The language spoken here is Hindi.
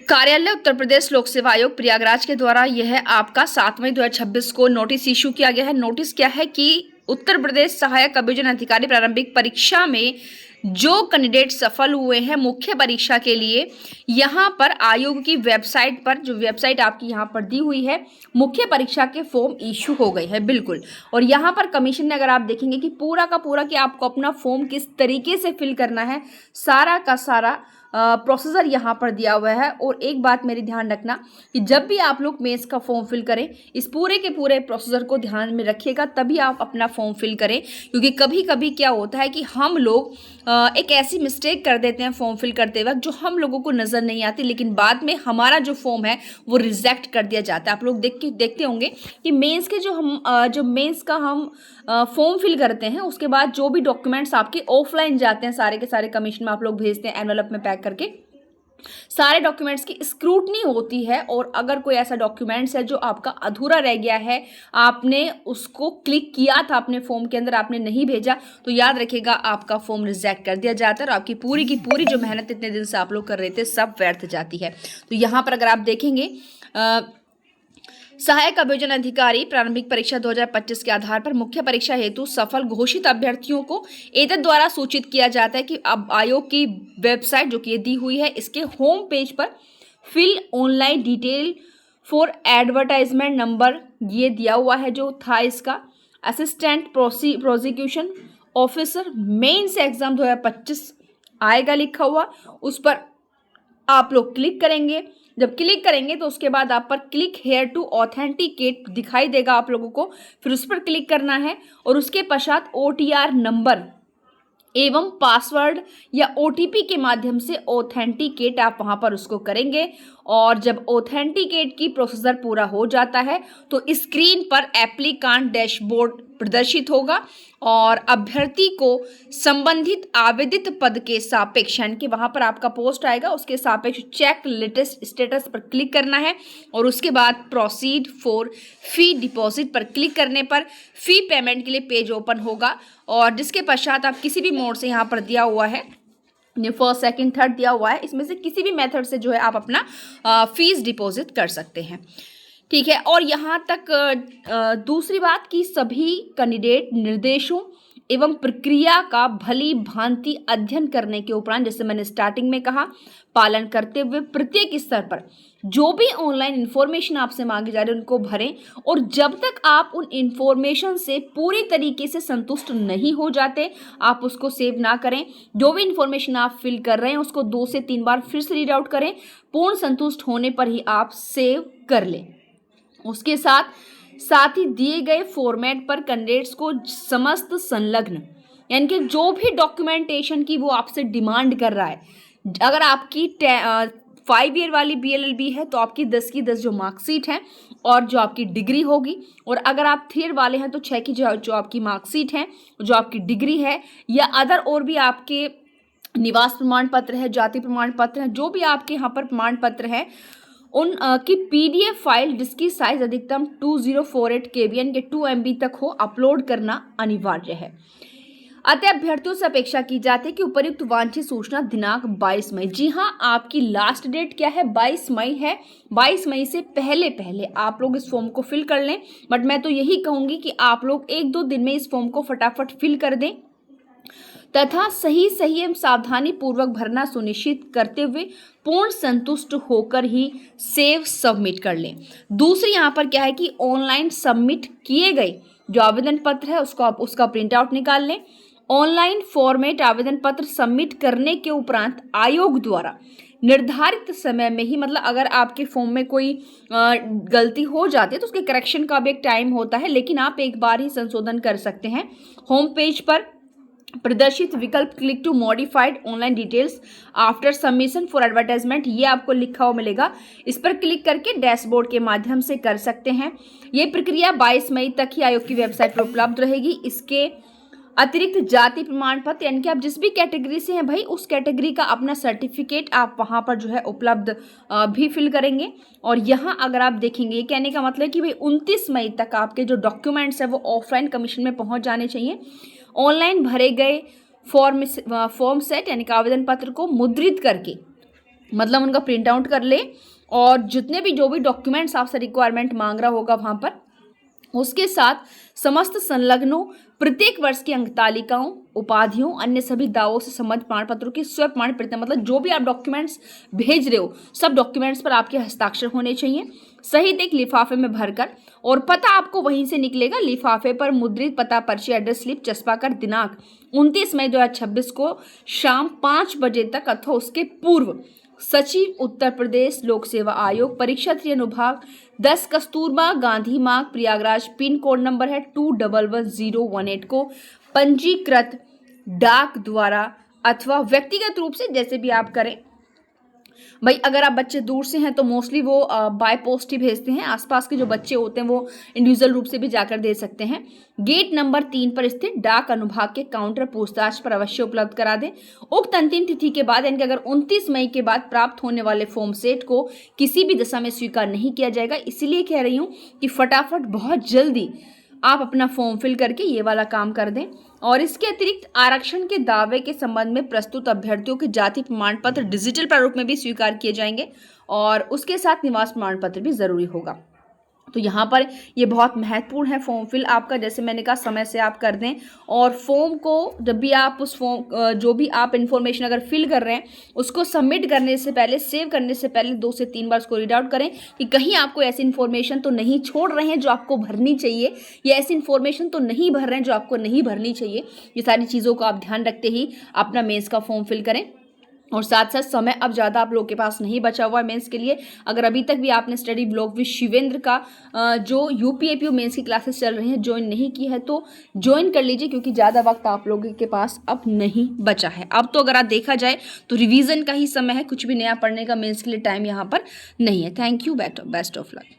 कार्यालय उत्तर प्रदेश लोक सेवा आयोग प्रयागराज के द्वारा यह आपका 7 मई 2026 को नोटिस इशू किया गया है। नोटिस क्या है कि उत्तर प्रदेश सहायक अभियोजन अधिकारी प्रारंभिक परीक्षा में जो कैंडिडेट सफल हुए हैं मुख्य परीक्षा के लिए, यहाँ पर आयोग की वेबसाइट पर, जो वेबसाइट आपकी यहाँ पर दी हुई है, मुख्य परीक्षा के फॉर्म इशू हो गए हैं। बिल्कुल। और यहाँ पर कमीशन ने, अगर आप देखेंगे कि पूरा का पूरा कि आपको अपना फॉर्म किस तरीके से फिल करना है, सारा का सारा प्रोसीजर यहाँ पर दिया हुआ है। और एक बात मेरी ध्यान रखना कि जब भी आप लोग मेंस का फॉर्म फिल करें, इस पूरे के पूरे प्रोसीजर को ध्यान में रखिएगा, तभी आप अपना फॉर्म फिल करें। क्योंकि कभी कभी क्या होता है कि हम लोग एक ऐसी मिस्टेक कर देते हैं फॉर्म फिल करते वक्त जो हम लोगों को नज़र नहीं आती, लेकिन बाद में हमारा जो फॉर्म है वो रिजेक्ट कर दिया जाता है। आप लोग देखते होंगे कि मेंस के जो मेंस का हम फॉर्म फिल करते हैं, उसके बाद जो भी डॉक्यूमेंट्स आपके ऑफलाइन जाते हैं, सारे के सारे कमीशन में आप लोग भेजते हैं एनवेलप में पैक करके, सारे डॉक्यूमेंट्स की स्क्रूटनी होती है। और अगर कोई ऐसा डॉक्यूमेंट्स है जो आपका अधूरा रह गया है, आपने उसको क्लिक किया था अपने फॉर्म के अंदर, आपने नहीं भेजा, तो याद रखिएगा आपका फॉर्म रिजेक्ट कर दिया जाता है और आपकी पूरी की पूरी जो मेहनत इतने दिन से आप लोग कर रहे थे सब व्यर्थ जाती है। तो यहाँ पर अगर आप देखेंगे सहायक अभियोजन अधिकारी प्रारंभिक परीक्षा 2025 के आधार पर मुख्य परीक्षा हेतु सफल घोषित अभ्यर्थियों को एतद द्वारा सूचित किया जाता है कि अब आयोग की वेबसाइट जो कि दी हुई है, इसके होम पेज पर fill online detail for advertisement number ये दिया हुआ है जो था इसका, assistant prosecution officer mains exam 2025 आएगा लिखा हुआ, उस पर आप लोग क्लिक करेंगे। जब क्लिक करेंगे तो उसके बाद आप पर क्लिक हेयर टू ऑथेंटिकेट दिखाई देगा आप लोगों को, फिर उस पर क्लिक करना है और उसके पश्चात OTR नंबर एवं पासवर्ड या OTP के माध्यम से ऑथेंटिकेट आप वहां पर उसको करेंगे। और जब ऑथेंटिकेट की प्रोसीजर पूरा हो जाता है तो स्क्रीन पर एप्लीकांट डैशबोर्ड प्रदर्शित होगा और अभ्यर्थी को संबंधित आवेदित पद के सापेक्ष, यानी कि वहां पर आपका पोस्ट आएगा, उसके सापेक्ष चेक लेटेस्ट स्टेटस पर क्लिक करना है और उसके बाद प्रोसीड फॉर फी डिपॉजिट पर क्लिक करने पर फी पेमेंट के लिए पेज ओपन होगा। और जिसके पश्चात आप किसी भी मोड से, यहाँ पर दिया हुआ है फर्स्ट सेकंड थर्ड दिया हुआ है, इसमें से किसी भी मेथड से जो है आप अपना फीस डिपॉजिट कर सकते हैं। ठीक है। और यहाँ तक दूसरी बात कि सभी कैंडिडेट निर्देशों एवं प्रक्रिया का भली भांति अध्ययन करने के उपरांत, जैसे मैंने स्टार्टिंग में कहा, पालन करते हुए प्रत्येक स्तर पर जो भी ऑनलाइन इन्फॉर्मेशन आपसे मांगी जा रही है उनको भरें। और जब तक आप उन इन्फॉर्मेशन से पूरी तरीके से संतुष्ट नहीं हो जाते, आप उसको सेव ना करें। जो भी इन्फॉर्मेशन आप फिल कर रहे हैं उसको 2 से 3 बार फिर से रीड आउट करें, पूर्ण संतुष्ट होने पर ही आप सेव कर लें। उसके साथ ही दिए गए फॉर्मेट पर कैंडिडेट्स को समस्त संलग्न, यानी कि जो भी डॉक्यूमेंटेशन की वो आपसे डिमांड कर रहा है, अगर आपकी 5 ईयर वाली BLLB है तो आपकी 10 की 10 जो मार्कशीट है और जो आपकी डिग्री होगी, और अगर आप 3 ईयर वाले हैं तो 6 की जो आपकी मार्कशीट है, जो आपकी डिग्री है, या अदर और भी आपके निवास प्रमाण पत्र है, जाति प्रमाण पत्र है, जो भी आपके यहाँ पर प्रमाण पत्र है, उन की PDF फाइल जिसकी साइज अधिकतम 2048 KBN के 2 MB तक हो, अपलोड करना अनिवार्य है। अतः अभ्यर्थियों से अपेक्षा की जाती है कि उपयुक्त वांछित सूचना दिनांक 22 मई, जी हाँ, आपकी लास्ट डेट क्या है, 22 मई है। 22 मई से पहले आप लोग इस फॉर्म को फिल कर लें। बट मैं तो यही कहूँगी कि आप लोग 1-2 दिन में इस फॉर्म को फटाफट फिल कर दें तथा सही एवं सावधानी पूर्वक भरना सुनिश्चित करते हुए पूर्ण संतुष्ट होकर ही सेव सबमिट कर लें। दूसरी यहाँ पर क्या है कि ऑनलाइन सबमिट किए गए जो आवेदन पत्र है उसको आप उसका प्रिंट आउट निकाल लें। ऑनलाइन फॉर्मेट आवेदन पत्र सबमिट करने के उपरांत आयोग द्वारा निर्धारित समय में ही, मतलब अगर आपके फॉर्म में कोई गलती हो जाती है तो उसके करेक्शन का भी एक टाइम होता है, लेकिन आप एक बार ही संशोधन कर सकते हैं। होम पेज पर प्रदर्शित विकल्प click to modified online details after submission for advertisement, ये आपको लिखा हुआ मिलेगा। इस पर क्लिक करके डैशबोर्ड के माध्यम से कर सकते हैं। ये प्रक्रिया 22 मई तक ही आयोग की वेबसाइट पर उपलब्ध रहेगी। इसके अतिरिक्त जाति प्रमाण पत्र, यानी कि आप जिस भी कैटेगरी से हैं भाई, उस कैटेगरी का अपना सर्टिफिकेट आप वहां पर जो है उपलब्ध भी फिल करेंगे। और यहाँ अगर आप देखेंगे, ये कहने का मतलब है कि भाई 29 मई तक आपके जो डॉक्यूमेंट्स है वो ऑफलाइन कमीशन में पहुंच जाने चाहिए। ऑनलाइन भरे गए फॉर्म सेट, यानी कि आवेदन पत्र को मुद्रित करके मतलब उनका प्रिंट आउट कर ले और जितने भी जो भी डॉक्यूमेंट्स आपसे रिक्वायरमेंट मांग रहा होगा वहाँ पर, उसके साथ समस्त संलग्नों, प्रत्येक वर्ष की अंकतालिकाओं, उपाधियों, अन्य सभी दावों से संबद्ध प्रमाण पत्रों की स्व प्रमाणित प्रति, मतलब जो भी आप डॉक्यूमेंट्स भेज रहे हो सब डॉक्यूमेंट्स पर आपके हस्ताक्षर होने चाहिए, सहित एक लिफाफे में भरकर, और पता आपको वहीं से निकलेगा। लिफाफे पर मुद्रित पता, पर्ची, एड्रेस स्लिप चस्पा कर दिनांक 29 मई 2026 को शाम 5 बजे तक अथवा उसके पूर्व सचिव, उत्तर प्रदेश लोक सेवा आयोग, परीक्षा 3 अनुभाग 10, कस्तूरबा गांधी मार्ग, प्रयागराज, पिन कोड नंबर है 211018 को पंजीकृत डाक द्वारा अथवा व्यक्तिगत रूप से, जैसे भी आप करें भाई। अगर आप बच्चे दूर से हैं तो मोस्टली वो बाय पोस्ट ही भेजते हैं। आसपास के जो बच्चे होते हैं वो इंडिविजुअल रूप से भी जाकर दे सकते हैं। गेट नंबर 3 पर स्थित डाक अनुभाग के काउंटर पूछताछ पर अवश्य उपलब्ध करा दें। उक्त अंतिम तिथि के बाद, यानी कि अगर 29 मई के बाद प्राप्त होने वाले फॉर्म सेट को किसी भी दशा में स्वीकार नहीं किया जाएगा। इसीलिए कह रही हूँ कि फटाफट बहुत जल्दी आप अपना फॉर्म फिल करके ये वाला काम कर दें। और इसके अतिरिक्त आरक्षण के दावे के संबंध में प्रस्तुत अभ्यर्थियों के जाति प्रमाण पत्र डिजिटल प्रारूप में भी स्वीकार किए जाएंगे और उसके साथ निवास प्रमाण पत्र भी जरूरी होगा। तो यहाँ पर ये बहुत महत्वपूर्ण है फॉर्म फिल आपका। जैसे मैंने कहा समय से आप कर दें, और फॉर्म को जब भी आप उस फॉर्म जो भी आप इन्फॉर्मेशन अगर फिल कर रहे हैं उसको सबमिट करने से पहले, सेव करने से पहले 2 से 3 बार उसको रीड आउट करें कि कहीं आपको ऐसी इन्फॉर्मेशन तो नहीं छोड़ रहे हैं जो आपको भरनी चाहिए, या ऐसी इन्फॉर्मेशन तो नहीं भर रहे हैं जो आपको नहीं भरनी चाहिए। ये सारी चीज़ों को आप ध्यान रखते ही अपना मेंस का फॉर्म फिल करें। और साथ साथ समय अब ज़्यादा आप लोगों के पास नहीं बचा हुआ है मेंस के लिए। अगर अभी तक भी आपने स्टडी ब्लॉग विद शिवेंद्र का जो यूपीएपीओ मेंस की क्लासेस चल रही हैं ज्वाइन नहीं की है तो ज्वाइन कर लीजिए, क्योंकि ज़्यादा वक्त आप लोगों के पास अब नहीं बचा है। अब तो अगर आप देखा जाए तो रिवीजन का ही समय है, कुछ भी नया पढ़ने का मेंस के लिए टाइम यहाँ पर नहीं है। Thank you, best of luck.